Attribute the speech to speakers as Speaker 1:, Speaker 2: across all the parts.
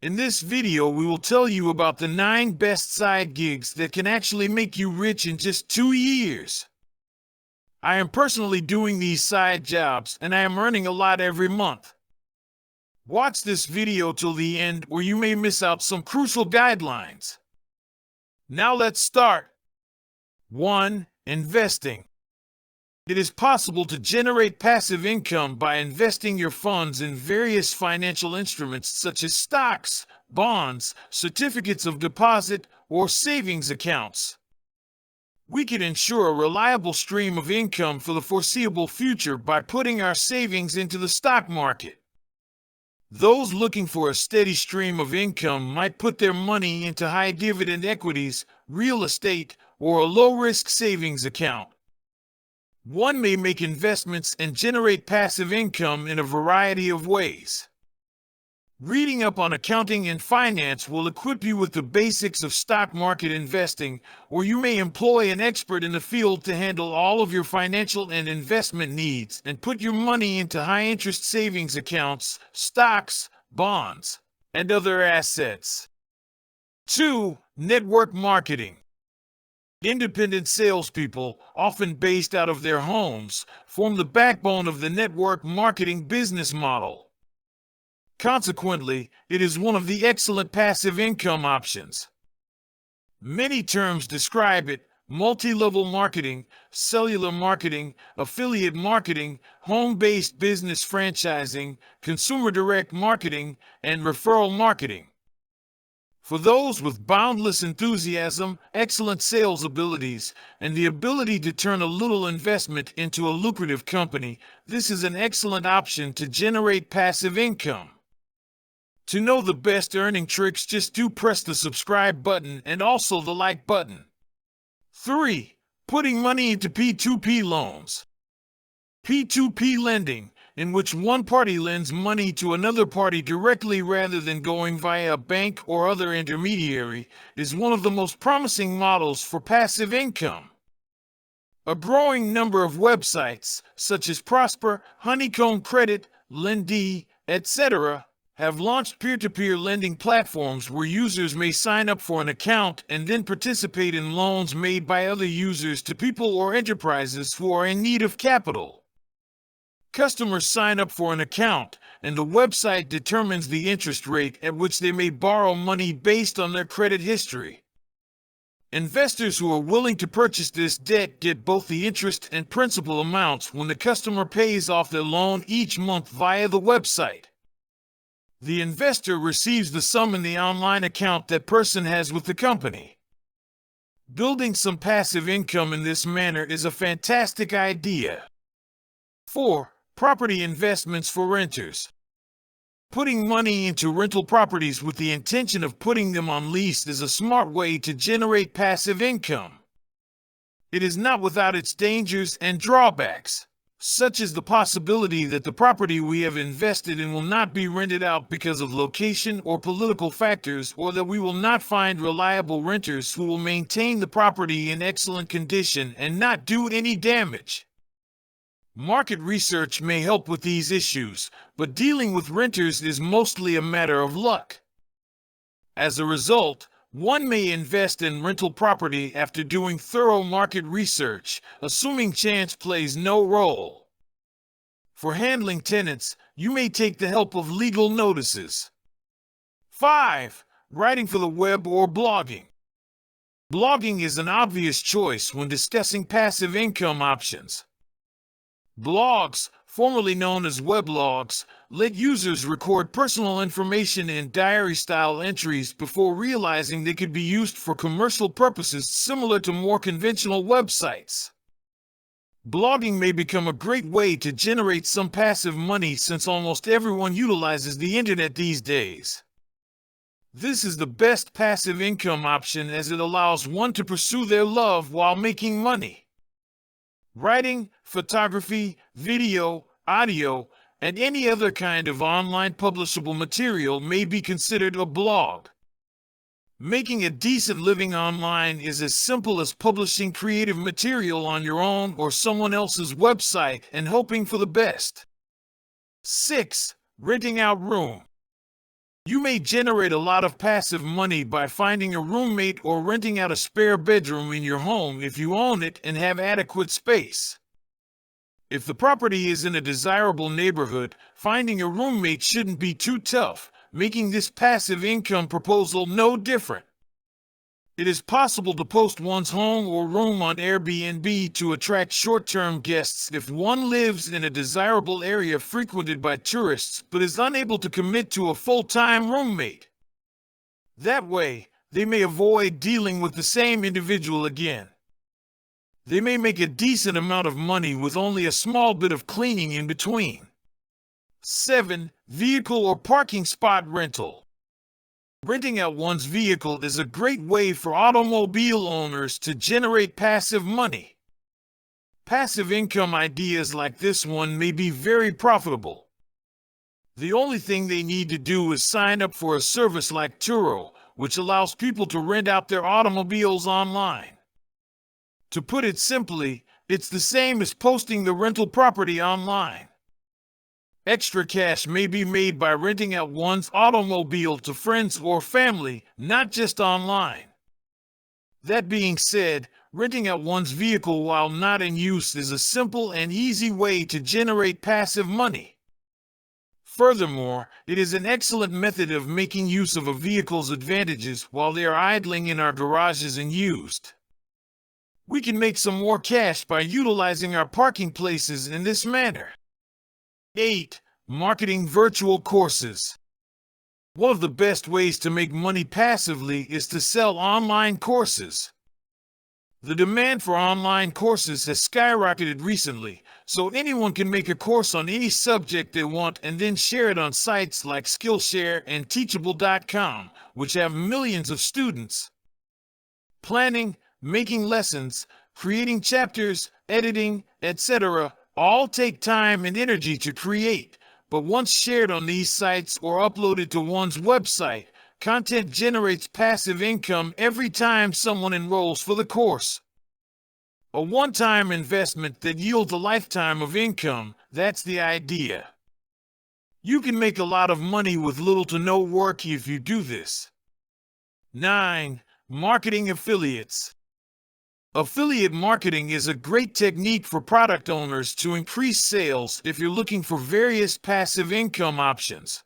Speaker 1: In this video, we will tell you about the 9 best side gigs that can actually make you rich in just 2 years. I am personally doing these side jobs and I am earning a lot every month. Watch this video till the end or you may miss out some crucial guidelines. Now let's start. 1. Investing. It is possible to generate passive income by investing your funds in various financial instruments such as stocks, bonds, certificates of deposit, or savings accounts. We can ensure a reliable stream of income for the foreseeable future by putting our savings into the stock market. Those looking for a steady stream of income might put their money into high dividend equities, real estate, or a low-risk savings account. One may make investments and generate passive income in a variety of ways. Reading up on accounting and finance will equip you with the basics of stock market investing, or you may employ an expert in the field to handle all of your financial and investment needs and put your money into high-interest savings accounts, stocks, bonds, and other assets. 2. Network marketing. Independent salespeople, often based out of their homes, form the backbone of the network marketing business model. Consequently, it is one of the excellent passive income options. Many terms describe it: multi-level marketing, cellular marketing, affiliate marketing, home-based business franchising, consumer direct marketing, and referral marketing. For those with boundless enthusiasm, excellent sales abilities, and the ability to turn a little investment into a lucrative company, this is an excellent option to generate passive income. To know the best earning tricks, just do press the subscribe button and also the like button. 3. Putting money into P2P loans. P2P lending, in which one party lends money to another party directly rather than going via a bank or other intermediary, is one of the most promising models for passive income. A growing number of websites, such as Prosper, Honeycomb Credit, Lendee, etc., have launched peer-to-peer lending platforms where users may sign up for an account and then participate in loans made by other users to people or enterprises who are in need of capital. Customers sign up for an account, and the website determines the interest rate at which they may borrow money based on their credit history. Investors who are willing to purchase this debt get both the interest and principal amounts when the customer pays off their loan each month via the website. The investor receives the sum in the online account that person has with the company. Building some passive income in this manner is a fantastic idea. 4. Property investments for renters. Putting money into rental properties with the intention of putting them on lease is a smart way to generate passive income. It is not without its dangers and drawbacks, such as the possibility that the property we have invested in will not be rented out because of location or political factors, or that we will not find reliable renters who will maintain the property in excellent condition and not do any damage. Market research may help with these issues, but dealing with renters is mostly a matter of luck. As a result, one may invest in rental property after doing thorough market research, assuming chance plays no role. For handling tenants, you may take the help of legal notices. 5. Writing for the web or blogging. Blogging is an obvious choice when discussing passive income options. Blogs, formerly known as weblogs, let users record personal information in diary-style entries before realizing they could be used for commercial purposes similar to more conventional websites. Blogging may become a great way to generate some passive money since almost everyone utilizes the internet these days. This is the best passive income option as it allows one to pursue their love while making money. Writing, photography, video, audio, and any other kind of online publishable material may be considered a blog. Making a decent living online is as simple as publishing creative material on your own or someone else's website and hoping for the best. 6. Renting out room. You may generate a lot of passive money by finding a roommate or renting out a spare bedroom in your home if you own it and have adequate space. If the property is in a desirable neighborhood, finding a roommate shouldn't be too tough, making this passive income proposal no different. It is possible to post one's home or room on Airbnb to attract short-term guests if one lives in a desirable area frequented by tourists but is unable to commit to a full-time roommate. That way, they may avoid dealing with the same individual again. They may make a decent amount of money with only a small bit of cleaning in between. 7. Vehicle or parking spot rental. Renting out one's vehicle is a great way for automobile owners to generate passive money. Passive income ideas like this one may be very profitable. The only thing they need to do is sign up for a service like Turo, which allows people to rent out their automobiles online. To put it simply, it's the same as posting the rental property online. Extra cash may be made by renting out one's automobile to friends or family, not just online. That being said, renting out one's vehicle while not in use is a simple and easy way to generate passive money. Furthermore, it is an excellent method of making use of a vehicle's advantages while they are idling in our garages and used. We can make some more cash by utilizing our parking places in this manner. 8. Marketing virtual courses. One of the best ways to make money passively is to sell online courses. The demand for online courses has skyrocketed recently, so anyone can make a course on any subject they want and then share it on sites like Skillshare and Teachable.com, which have millions of students. Planning, making lessons, creating chapters, editing, etc. all take time and energy to create, but once shared on these sites or uploaded to one's website, content generates passive income every time someone enrolls for the course. A one-time investment that yields a lifetime of income, that's the idea. You can make a lot of money with little to no work if you do this. 9. Marketing affiliates. Affiliate marketing is a great technique for product owners to increase sales if you're looking for various passive income options.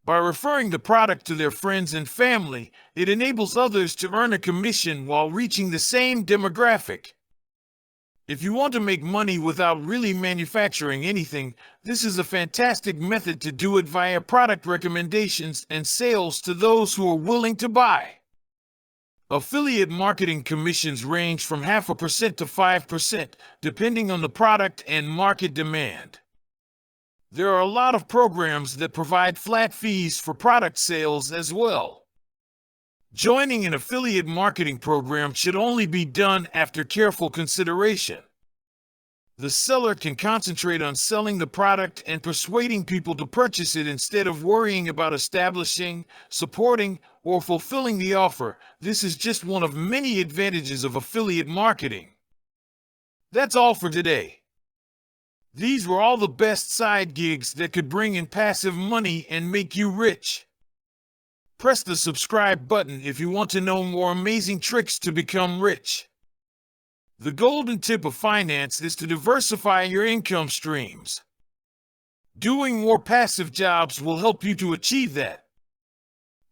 Speaker 1: By referring the product to their friends and family, it enables others to earn a commission while reaching the same demographic. If you want to make money without really manufacturing anything, this is a fantastic method to do it via product recommendations and sales to those who are willing to buy. Affiliate marketing commissions range from 0.5% to 5%, depending on the product and market demand. There are a lot of programs that provide flat fees for product sales as well. Joining an affiliate marketing program should only be done after careful consideration. The seller can concentrate on selling the product and persuading people to purchase it instead of worrying about establishing, supporting, or fulfilling the offer. This is just one of many advantages of affiliate marketing. That's all for today. These were all the best side gigs that could bring in passive money and make you rich. Press the subscribe button if you want to know more amazing tricks to become rich. The golden tip of finance is to diversify your income streams. Doing more passive jobs will help you to achieve that.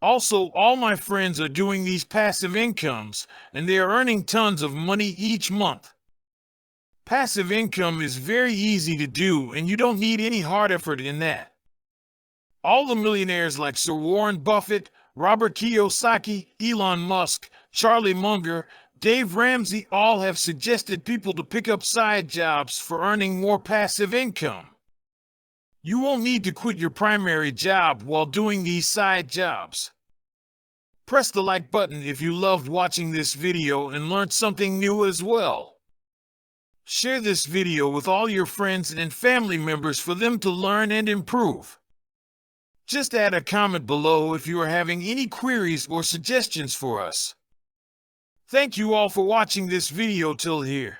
Speaker 1: Also, all my friends are doing these passive incomes, and they are earning tons of money each month. Passive income is very easy to do, and you don't need any hard effort in that. All the millionaires like Sir Warren Buffett, Robert Kiyosaki, Elon Musk, Charlie Munger, Dave Ramsey all have suggested people to pick up side jobs for earning more passive income. You won't need to quit your primary job while doing these side jobs. Press the like button if you loved watching this video and learned something new as well. Share this video with all your friends and family members for them to learn and improve. Just add a comment below if you are having any queries or suggestions for us. Thank you all for watching this video till here.